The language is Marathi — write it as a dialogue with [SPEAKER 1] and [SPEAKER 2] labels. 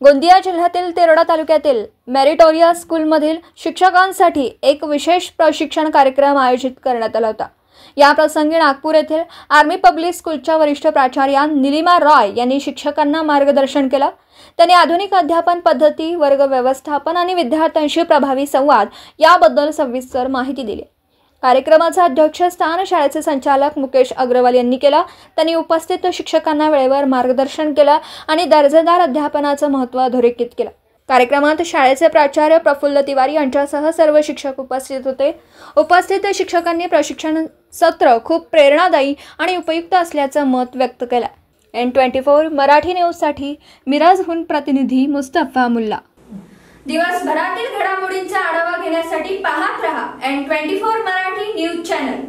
[SPEAKER 1] गोंदिया जिल्ह्यातील तेरोडा तालुक्यातील मेरिटोरियस स्कूलमधील शिक्षकांसाठी एक विशेष प्रशिक्षण कार्यक्रम आयोजित करण्यात आला होता। या प्रसंगी नागपूर येथील आर्मी पब्लिक स्कूलच्या वरिष्ठ प्राचार्या निलिमा रॉय यांनी शिक्षकांना मार्गदर्शन केले। त्यांनी आधुनिक अध्यापन पद्धती, वर्ग व्यवस्थापन आणि विद्यार्थ्यांशी प्रभावी संवाद याबद्दल सविस्तर माहिती दिली। कार्यक्रमाचे अध्यक्षस्थान शाळेचे संचालक मुकेश अग्रवाल यांनी केले। त्यांनी उपस्थित शिक्षकांना वेळेवर मार्गदर्शन केले आणि दर्जेदार अध्यापनाचे महत्त्व अधोरेखित केले। कार्यक्रमात शाळेचे प्राचार्य प्रफुल्ल तिवारी यांच्यासह सर्व शिक्षक उपस्थित होते। उपस्थित शिक्षकांनी प्रशिक्षण सत्र खूप प्रेरणादायी आणि उपयुक्त असल्याचे मत व्यक्त केले। N24 मराठी न्यूजसाठी मिरजहून प्रतिनिधी मुस्तफा मुल्ला। दिवसभरातील घडामोडींचा आढावा घेण्यासाठी पाहत रहा N24 मराठी न्यूज चॅनल।